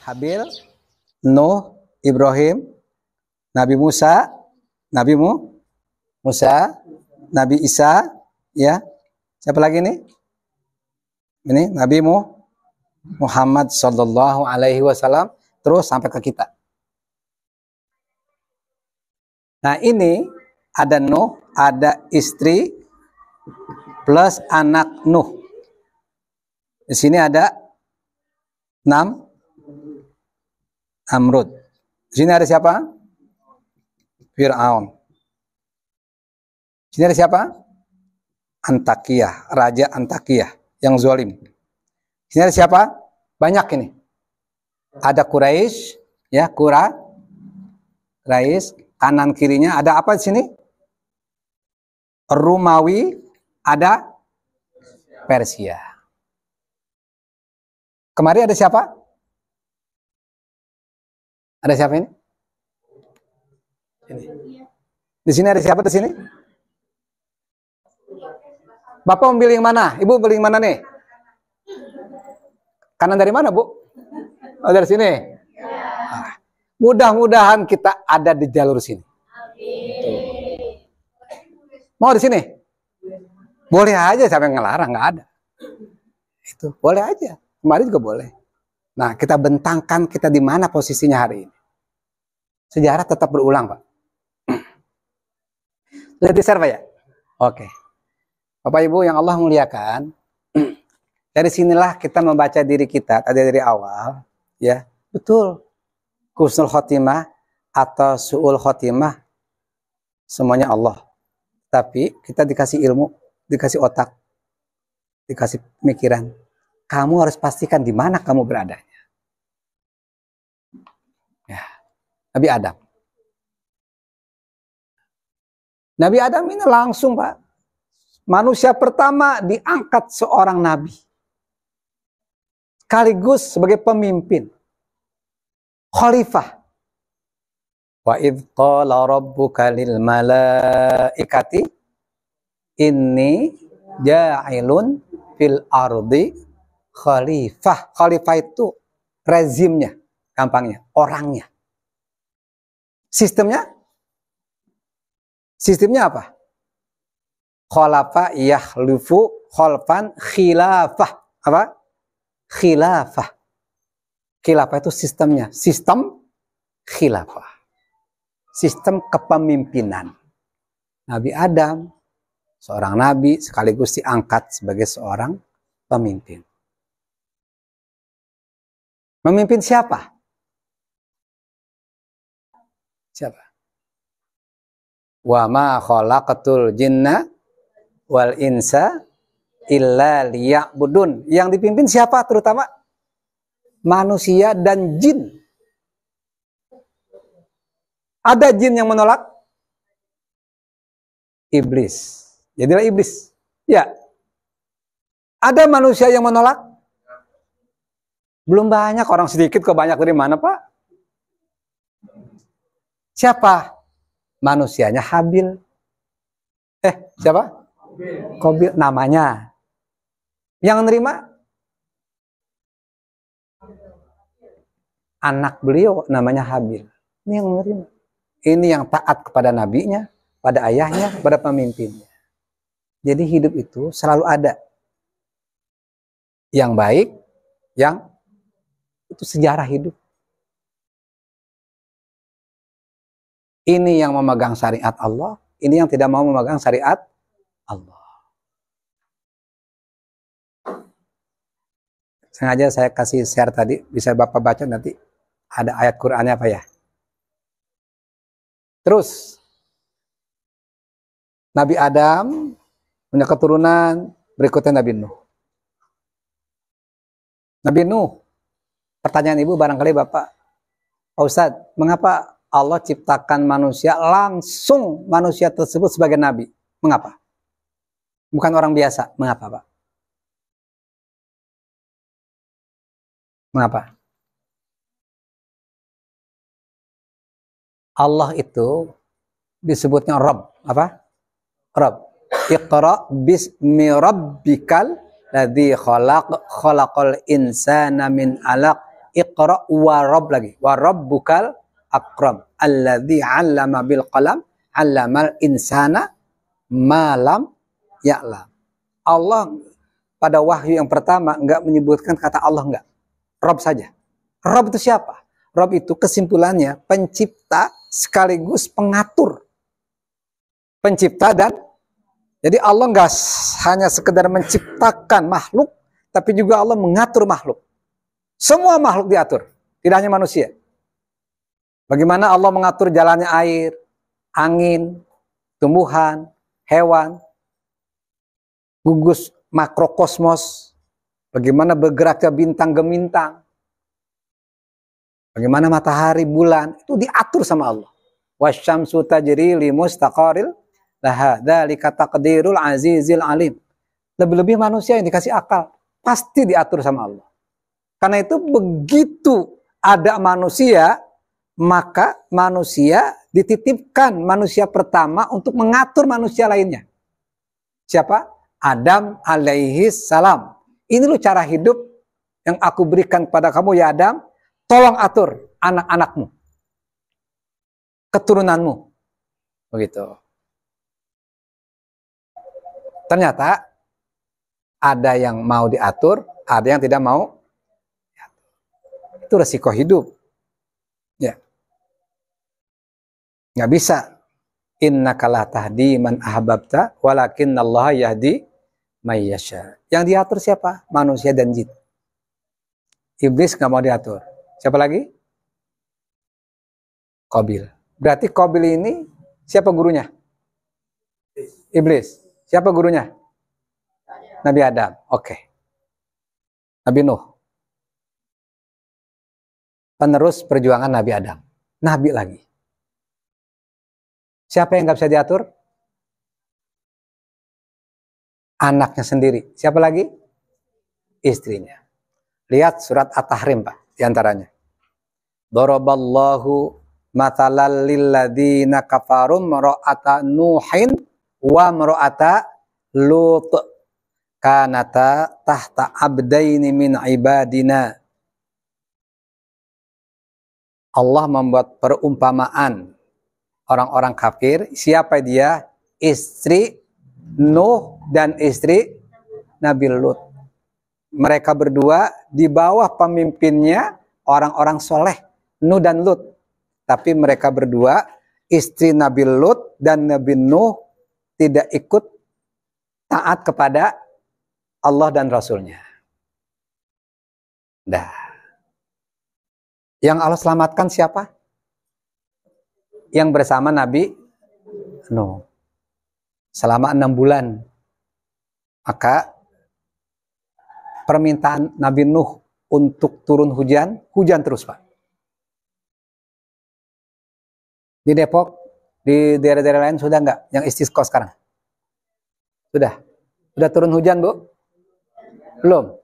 Habil, Nuh, Ibrahim, Nabi Musa, Nabi Musa, Nabi Isa, ya. Siapa lagi nih? Ini Nabi Muhammad Sallallahu Alaihi Wasallam, terus sampai ke kita. Nah ini ada Nuh, ada istri plus anak Nuh. Di sini ada Namrud. Di sini ada siapa? Fir'aun. Di sini ada siapa? Antakiyah, Raja Antakiyah yang zalim. Di sini ada siapa? Banyak ini. Ada Quraisy, ya, Quraisy, kanan kirinya ada apa di sini? Romawi, ada Persia. Kemarin ada siapa? Ada siapa ini? Ini. Di sini ada siapa di sini? Bapak memilih yang mana? Ibu memilih yang mana nih? Kanan dari mana, Bu? Oh, dari sini. Nah, mudah-mudahan kita ada di jalur sini. Mau di sini? Boleh aja, siapa yang ngelarang? Nggak ada. Itu boleh aja. Kemarin juga boleh. Nah, kita bentangkan kita di mana posisinya hari ini. Sejarah tetap berulang, Pak. Sudah di-share, Pak ya? Oke. Bapak Ibu yang Allah muliakan, dari sinilah kita membaca diri kita tadi dari awal, ya. Betul. Husnul khotimah atau su'ul khotimah semuanya Allah. Tapi kita dikasih ilmu, dikasih otak, dikasih pemikiran. Kamu harus pastikan di mana kamu beradanya. Ya. Nabi Adam. Nabi Adam ini langsung, Pak. Manusia pertama diangkat seorang nabi. Sekaligus sebagai pemimpin. Khalifah. Wa idh qala rabbuka lil malaikati inni ja'ilun fil ardi khalifah. Khalifah itu rezimnya, gampangnya, orangnya. Sistemnya apa? Khalafa yakhlufu khalfan khilafah. Apa? Khilafah. Khilafah itu sistemnya. Sistem khilafah. Sistem kepemimpinan. Nabi Adam, seorang nabi sekaligus diangkat sebagai seorang pemimpin. Memimpin siapa? Siapa? Wa ma khalaqatul jinna wal insa illa liya'budun. Yang dipimpin siapa terutama? Manusia dan jin. Ada jin yang menolak? Iblis. Jadilah iblis. Ya. Ada manusia yang menolak? Belum banyak, orang sedikit kok banyak dari mana, Pak? Siapa? Manusianya Habil. Siapa? Qabil namanya. Yang menerima? Anak beliau namanya Habil. Ini yang menerima. Ini yang taat kepada nabinya, pada ayahnya, pada pemimpinnya. Jadi hidup itu selalu ada. Yang baik, yang itu sejarah hidup. Ini yang memegang syariat Allah, ini yang tidak mau memegang syariat Allah. Sengaja saya kasih share tadi, bisa Bapak baca nanti. Ada ayat Qur'annya apa ya? Terus, Nabi Adam punya keturunan, berikutnya Nabi Nuh. Nabi Nuh, pertanyaan Ibu barangkali Bapak, Pak Ustadz, mengapa Allah ciptakan manusia, langsung manusia tersebut sebagai Nabi? Mengapa? Bukan orang biasa. Mengapa, Pak? Mengapa? Allah itu disebutnya Rabb. Apa? Rabb. Iqra bismi rabbikal ladzi khalaqal insana min alaq. Iqra wa rabb lagi. Wa rabbukal akram. Alladzi 'allama bil qalam, 'allamal insana ma lam ya'lam. Allah pada wahyu yang pertama enggak menyebutkan kata Allah, enggak. Rabb saja. Rabb itu siapa? Rabb itu kesimpulannya pencipta sekaligus pengatur. Pencipta dan jadi Allah enggak hanya sekedar menciptakan makhluk, tapi juga Allah mengatur makhluk. Semua makhluk diatur, tidak hanya manusia. Bagaimana Allah mengatur jalannya air, angin, tumbuhan, hewan, gugus makrokosmos, bagaimana bergeraknya bintang gemintang, bagaimana matahari, bulan, itu diatur sama Allah. Wasyamsu tajri li mustaqarril laha, dzalika taqdirul azizil alim. Lebih-lebih manusia yang dikasih akal, pasti diatur sama Allah. Karena itu begitu ada manusia, maka manusia dititipkan manusia pertama untuk mengatur manusia lainnya. Siapa? Adam alaihi salam. Ini loh cara hidup yang aku berikan kepada kamu ya Adam. Tolong atur anak-anakmu, keturunanmu. Begitu. Ternyata ada yang mau diatur, ada yang tidak mau. Itu resiko hidup. Ya. Nggak bisa. Innaka la tahdi man ahbabta walakinnallaha yahdi may yasha. Yang diatur siapa? Manusia dan jin. Iblis nggak mau diatur. Siapa lagi? Qabil. Berarti Qabil ini siapa gurunya? Iblis. Siapa gurunya? Nabi Adam. Oke. Nabi Nuh. Penerus perjuangan Nabi Adam. Nabi lagi. Siapa yang nggak bisa diatur? Anaknya sendiri. Siapa lagi? Istrinya. Lihat surat At-Tahrim, Pak, diantaranya. Daraballahu matalal lilladzina kafarum mara'ata Nuhin wa mara'ata Lut kanata tahta abdaini min ibadina. Allah membuat perumpamaan orang-orang kafir. Siapa dia? Istri Nuh dan istri Nabi Lut. Mereka berdua di bawah pemimpinnya orang-orang soleh, Nuh dan Lut. Tapi mereka berdua, istri Nabi Lut dan Nabi Nuh, tidak ikut taat kepada Allah dan Rasulnya. Dah. Yang Allah selamatkan siapa? Yang bersama Nabi Nuh. Selama 6 bulan. Maka permintaan Nabi Nuh untuk turun hujan, hujan terus, Pak. Di Depok, di daerah-daerah lain sudah enggak yang istisqa sekarang? Sudah. Sudah turun hujan, Bu? Belum.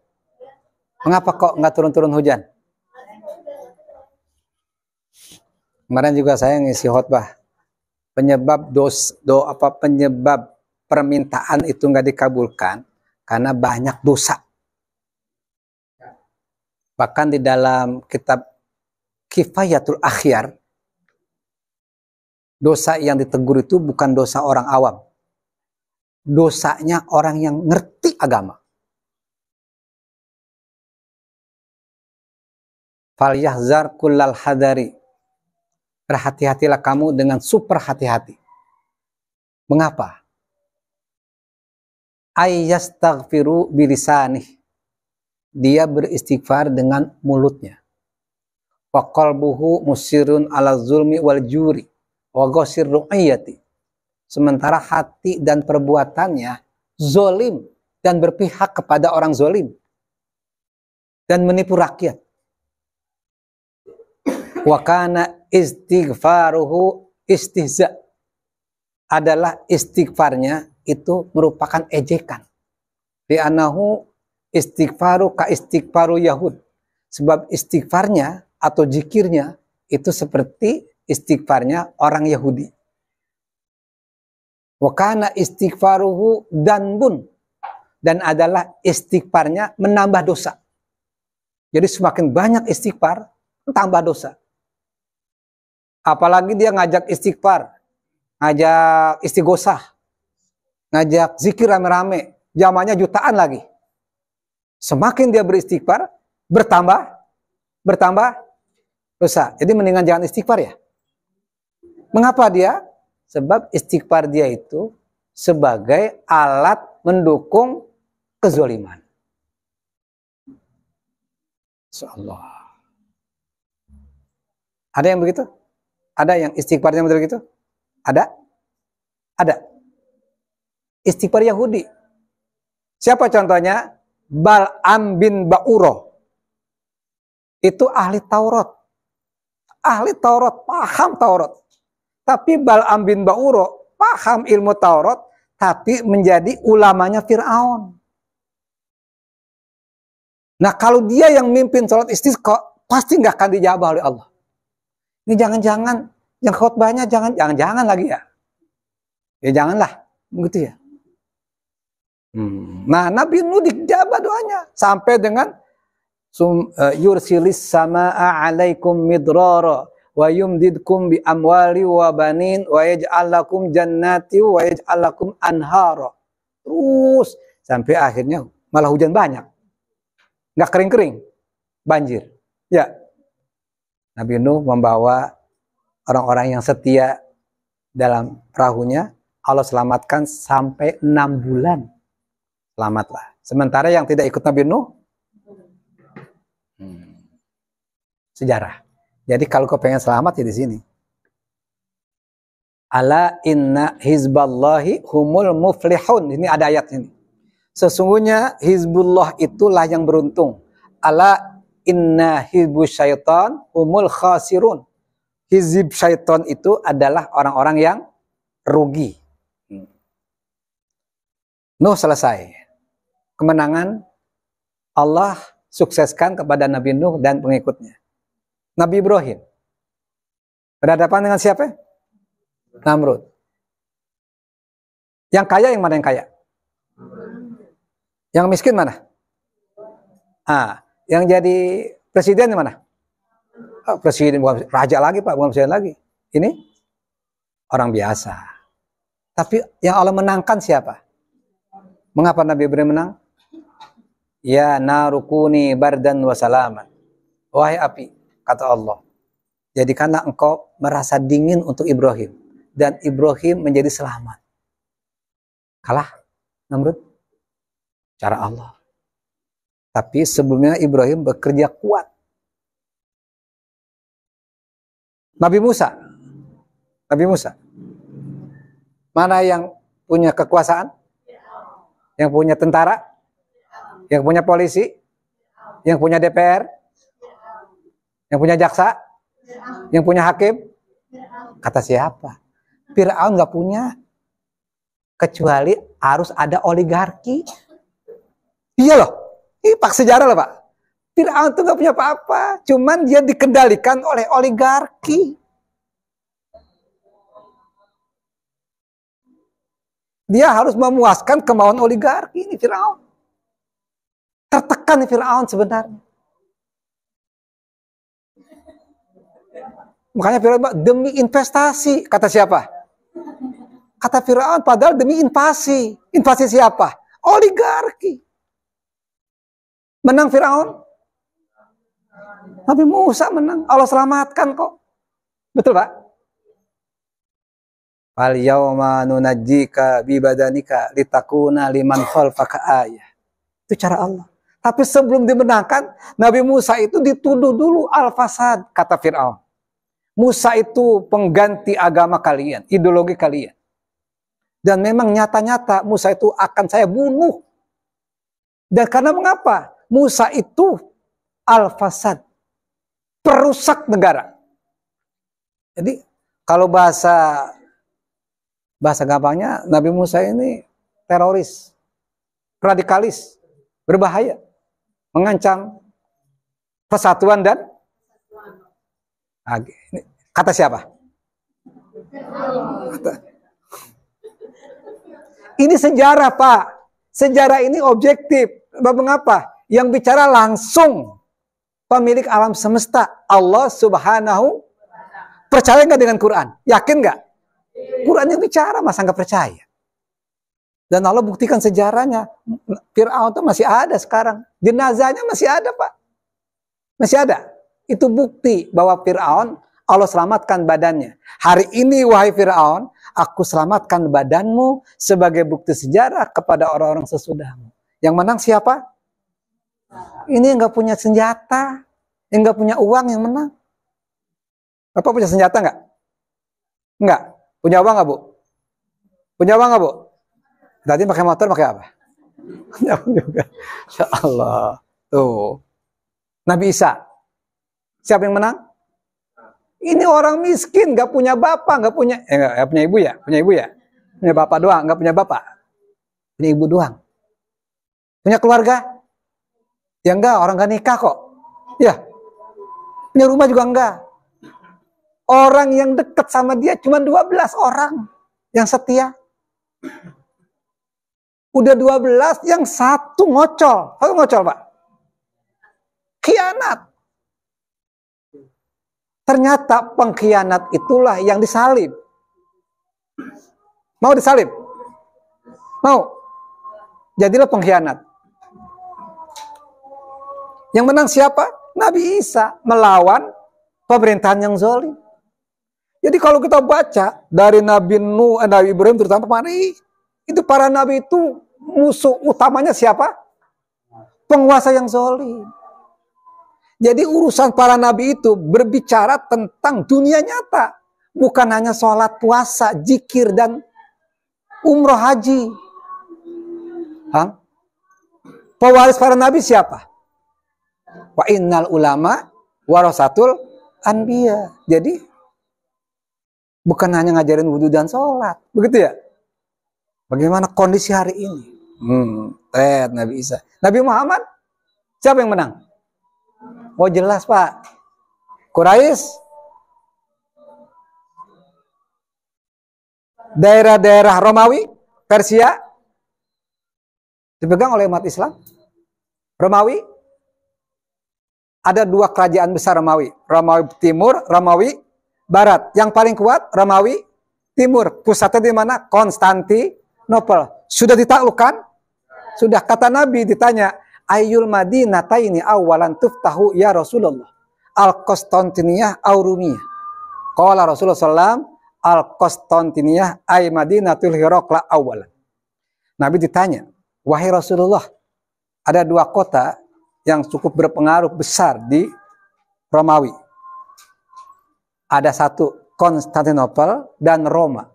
Mengapa kok enggak turun-turun hujan? Kemarin juga saya ngisi khotbah. Penyebab penyebab permintaan itu enggak dikabulkan karena banyak dosa. Bahkan di dalam kitab Kifayatul Akhyar, dosa yang ditegur itu bukan dosa orang awam. Dosanya orang yang ngerti agama. Falyahzar kullal hadari. Berhati-hatilah kamu dengan super hati-hati. Mengapa? Ayyastaghfiru bilisanih. Dia beristighfar dengan mulutnya. Wa qalbuhu musirun ala zulmi wal juri wa ghasir ru'iyati. Sementara hati dan perbuatannya zolim dan berpihak kepada orang zolim dan menipu rakyat. Wa kana istighfaruhu istihza. Adalah istighfarnya itu merupakan ejekan. Li'annahu istighfaru ka istighfaru Yahud. Sebab istighfarnya atau zikirnya itu seperti istighfarnya orang Yahudi. Wa kana istighfaruhu danbun. Dan adalah istighfarnya menambah dosa. Jadi semakin banyak istighfar, tambah dosa. Apalagi dia ngajak istighfar, ngajak istighosah, ngajak zikir rame-rame, jamaahnya jutaan lagi. Semakin dia beristighfar, bertambah dosa. Jadi mendingan jangan istighfar ya. Mengapa dia? Sebab istighfar dia itu sebagai alat mendukung kezaliman. Insyaallah. Ada yang begitu? Ada yang istighfarnya begitu? Ada? Ada. Istighfar Yahudi. Siapa contohnya? Bal'am bin Ba'uro. Itu ahli Taurat. Ahli Taurat, paham Taurat. Tapi Bal'am bin Ba'uro paham ilmu Taurat, tapi menjadi ulamanya Fir'aun. Nah, kalau dia yang mimpin sholat istisqa, pasti nggak akan dijabah oleh Allah. Ini jangan-jangan yang khutbahnya jangan-jangan lagi ya. Ya janganlah, begitu ya. Nah, Nabi Nuh dijabah doanya sampai dengan yursilis samaa 'alaikum midrara wa yumdidkum bi amwali wa banin wa yaj'al lakum jannati wa yaj'al lakum anhara. Terus sampai akhirnya malah hujan banyak. Nggak kering-kering, banjir. Ya. Nabi Nuh membawa orang-orang yang setia dalam perahunya, Allah selamatkan sampai 6 bulan. Selamatlah. Sementara yang tidak ikut Nabi Nuh, sejarah. Jadi kalau kau pengen selamat ya di sini. Ala inna hizballahi humul muflihun. Ini ada ayat ini. Sesungguhnya Hizbullah itulah yang beruntung. Ala inna hizbus syaitan humul khasirun. Hizib syaitan itu adalah orang-orang yang rugi. Nuh selesai. Kemenangan Allah sukseskan kepada Nabi Nuh dan pengikutnya. Nabi Ibrahim berhadapan dengan siapa? Namrud. Yang kaya yang mana yang kaya? Yang miskin mana? Yang jadi presiden yang mana? Presiden bukan raja lagi Pak, bukan presiden lagi. Ini orang biasa. Tapi yang Allah menangkan siapa? Mengapa Nabi Ibrahim menang? Ya narukuni bardan wa salaman. Wahai api, kata Allah, jadikanlah engkau merasa dingin untuk Ibrahim. Dan Ibrahim menjadi selamat. Kalah Namrud? Cara Allah. Tapi sebelumnya Ibrahim bekerja kuat. Nabi Musa. Mana yang punya kekuasaan? Yang punya tentara? Yang punya polisi? Yang punya DPR? Yang punya jaksa? Yang punya hakim? Kata siapa? Fir'aun nggak punya. Kecuali harus ada oligarki. Iya loh. Ini pak sejarah loh Pak. Fir'aun itu nggak punya apa-apa. Cuman dia dikendalikan oleh oligarki. Dia harus memuaskan kemauan oligarki. Ini Fir'aun. Tertekan nih Fir'aun sebenarnya. Makanya Fir'aun demi investasi. Kata siapa? Kata Fir'aun padahal demi invasi. Invasi siapa? Oligarki. Menang Fir'aun? Nabi Musa menang. Allah selamatkan kok. Betul Pak? Fal yauma nunajjika bi badanika litakuna liman khalfaka ayah. Itu cara Allah. Tapi sebelum dimenangkan, Nabi Musa itu dituduh dulu al-fasad, kata Fir'aun. Musa itu pengganti agama kalian, ideologi kalian. Dan memang nyata-nyata Musa itu akan saya bunuh. Dan karena mengapa? Musa itu al-fasad, perusak negara. Jadi kalau bahasa gampangnya Nabi Musa ini teroris, radikalis, berbahaya, mengancam persatuan dan kata siapa? Ini sejarah Pak. Sejarah ini objektif. Mengapa? Yang bicara langsung pemilik alam semesta, Allah Subhanahu. Percaya nggak dengan Quran? Yakin nggak? Quran yang bicara, masa nggak percaya? Dan Allah buktikan sejarahnya. Fir'aun itu masih ada sekarang. Jenazahnya masih ada, Pak. Masih ada. Itu bukti bahwa Fir'aun, Allah selamatkan badannya. Hari ini, wahai Fir'aun, aku selamatkan badanmu sebagai bukti sejarah kepada orang-orang sesudahmu. Yang menang siapa? Ini yang nggak punya senjata, yang nggak punya uang yang menang. Bapak punya senjata nggak? Nggak. Punya uang nggak, Bu? Punya uang nggak, Bu? Tadi pakai motor, pakai apa? Punya uang juga. Insya Allah. Tuh. Nabi Isa. Siapa yang menang? Ini orang miskin, nggak punya bapak, nggak punya ibu ya, punya ibu ya, punya bapak doang, nggak punya bapak, punya ibu doang. Punya keluarga? Ya enggak, orang nggak nikah kok. Ya, punya rumah juga enggak. Orang yang dekat sama dia cuma 12 orang yang setia. Udah 12, yang satu ngocol. Satu ngocol, Pak. Khianat. Ternyata pengkhianat itulah yang disalib. Mau disalib? Mau? Jadilah pengkhianat. Yang menang siapa? Nabi Isa melawan pemerintahan yang zalim. Jadi kalau kita baca dari Nabi Nuh, Nabi Ibrahim terutama kemarin, itu para nabi itu musuh utamanya siapa? Penguasa yang zalim. Jadi urusan para nabi itu berbicara tentang dunia nyata. Bukan hanya sholat, puasa, zikir, dan umroh haji. Pewaris para nabi siapa? Wa innal ulama warasatul anbiya. Jadi bukan hanya ngajarin wudhu dan sholat. Begitu ya? Bagaimana kondisi hari ini? Nabi Isa. Nabi Muhammad, siapa yang menang? Oh jelas, Pak. Quraisy. Daerah-daerah Romawi, Persia, dipegang oleh umat Islam. Romawi, ada 2 kerajaan besar Romawi. Romawi Timur, Romawi Barat. Yang paling kuat, Romawi Timur. Pusatnya di mana? Konstantinopel. Sudah ditaklukkan? Sudah. Kata Nabi ditanya, Ayyul Madinataini awalan tuftahu ya Rasulullah. Al-Konstantiniyah au Rumiyah. Qala Rasulullah sallam Al-Konstantiniyah ay Madinatul Hiraqla awalan. Nabi ditanya, wahai Rasulullah, ada 2 kota yang cukup berpengaruh besar di Romawi. Ada 1 Konstantinopel dan Roma.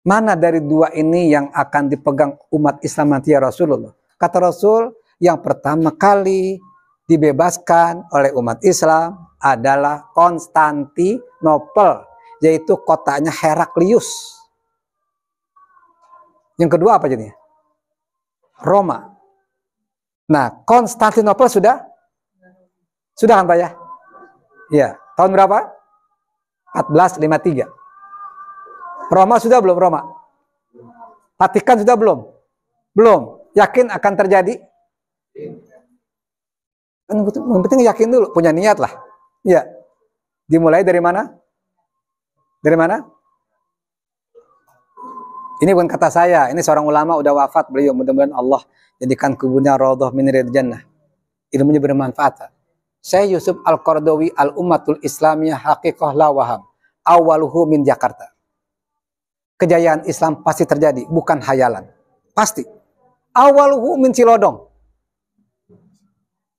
Mana dari 2 ini yang akan dipegang umat Islam nanti ya Rasulullah? Kata Rasul, yang pertama kali dibebaskan oleh umat Islam adalah Konstantinopel, yaitu kotanya Heraklius. Yang kedua apa jadinya? Roma. Nah, Konstantinopel sudah kan Pak ya? Iya. Tahun berapa? 1453. Roma sudah belum Roma? Vatikan sudah belum? Belum. Yakin akan terjadi? Yang penting yakin dulu, punya niat lah. Iya. Dimulai dari mana? Dari mana? Ini bukan kata saya, ini seorang ulama udah wafat beliau, mudah-mudahan Allah jadikan kuburnya raudhah min riyadil jannah. Ilmunya bermanfaat. Saya Yusuf Al-Qaradawi Al-Ummatul Islamiyah Haqiqah la waham. Awaluhu min Jakarta. Kejayaan Islam pasti terjadi, bukan hayalan. Pasti. Awaluhu min Cilodong.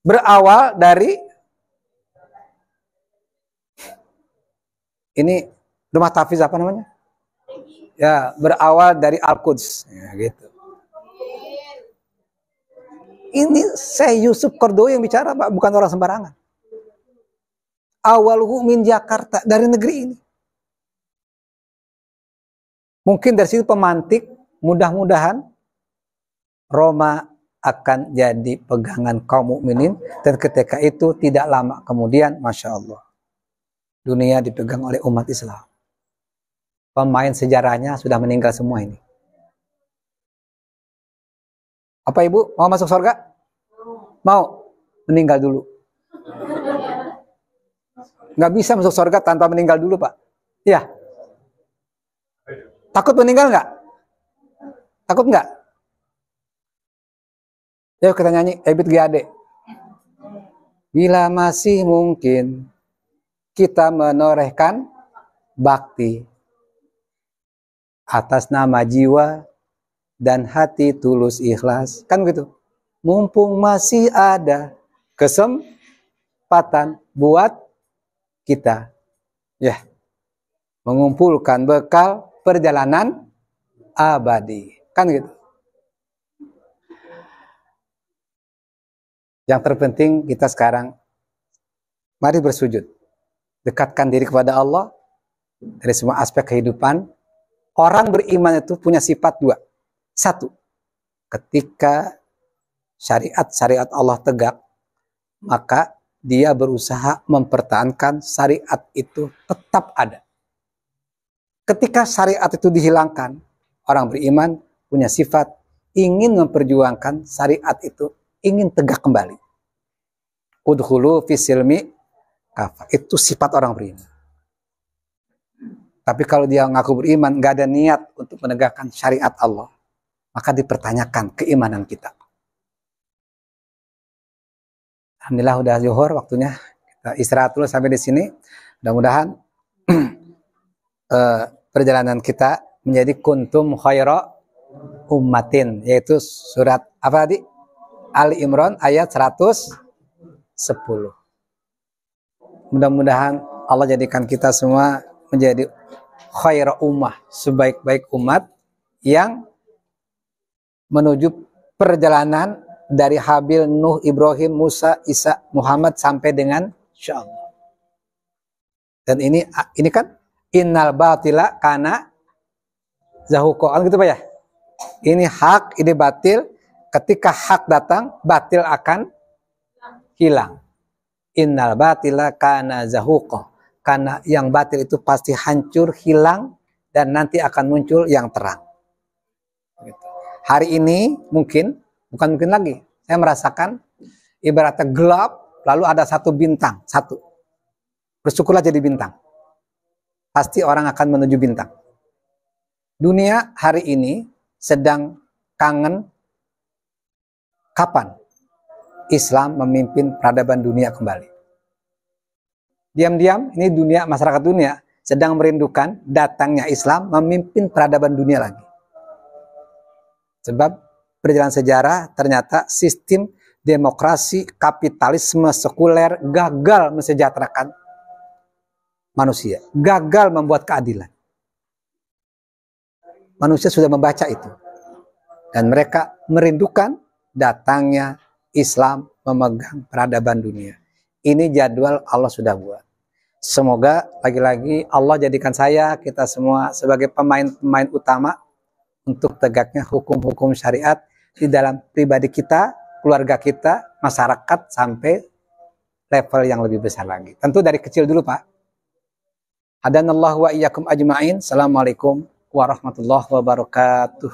Berawal dari ini rumah tahfiz apa namanya? Ya, berawal dari Al-Quds. Ya, gitu. Ini Syekh Yusuf Qaradawi yang bicara, Pak, bukan orang sembarangan. Awaluhu min Jakarta, dari negeri ini. Mungkin dari situ pemantik, mudah-mudahan Roma akan jadi pegangan kaum mukminin, dan ketika itu tidak lama kemudian, Masya Allah, dunia dipegang oleh umat Islam. Pemain sejarahnya sudah meninggal semua ini. Apa Ibu? Mau masuk surga? Mau? Meninggal dulu. Nggak bisa masuk surga tanpa meninggal dulu, Pak. Iya. Takut meninggal nggak? Takut nggak? Yuk kita nyanyi Ebit GAD. Bila masih mungkin kita menorehkan bakti atas nama jiwa dan hati tulus ikhlas. Kan gitu. Mumpung masih ada kesempatan buat kita. Ya. Mengumpulkan bekal perjalanan abadi. Kan gitu. Yang terpenting kita sekarang mari bersujud. Dekatkan diri kepada Allah dari semua aspek kehidupan. Orang beriman itu punya sifat dua. Satu, ketika syariat-syariat Allah tegak, maka dia berusaha mempertahankan syariat itu tetap ada. Ketika syariat itu dihilangkan, orang beriman punya sifat ingin memperjuangkan syariat itu, ingin tegak kembali. Udkhulu fisilmi kafah. Itu sifat orang beriman. Tapi kalau dia ngaku beriman, nggak ada niat untuk menegakkan syariat Allah, maka dipertanyakan keimanan kita. Alhamdulillah udah zuhur waktunya. Kita istirahat dulu sampai di sini. Mudah-mudahan perjalanan kita menjadi kuntum khaira ummatin, yaitu surat apa tadi? Ali Imran ayat 110. Mudah-mudahan Allah jadikan kita semua menjadi khaira ummah, sebaik-baik umat yang menuju perjalanan dari Habil, Nuh, Ibrahim, Musa, Isa, Muhammad sampai dengan insyaallah. Dan ini kan innal batila kana zahuqa. Gitu Pak ya. Ini hak, ini batil. Ketika hak datang, batil akan hilang. Innal batila kana zahuqa. Karena yang batil itu pasti hancur, hilang, dan nanti akan muncul yang terang. Hari ini mungkin, bukan mungkin lagi, saya merasakan ibaratnya gelap, lalu ada satu bintang, satu. Bersyukurlah jadi bintang. Pasti orang akan menuju bintang. Dunia hari ini sedang kangen kapan Islam memimpin peradaban dunia kembali. Diam-diam ini dunia, masyarakat dunia sedang merindukan datangnya Islam memimpin peradaban dunia lagi. Sebab perjalanan sejarah ternyata sistem demokrasi kapitalisme sekuler gagal mensejahterakan manusia, gagal membuat keadilan. Manusia sudah membaca itu. Dan mereka merindukan datangnya Islam memegang peradaban dunia. Ini jadwal Allah sudah buat. Semoga lagi-lagi Allah jadikan saya, kita semua sebagai pemain-pemain utama untuk tegaknya hukum-hukum syariat di dalam pribadi kita, keluarga kita, masyarakat, sampai level yang lebih besar lagi. Tentu dari kecil dulu Pak. Hadanallahu wa iyyakum ajma'in. Assalamualaikum warahmatullahi wabarakatuh.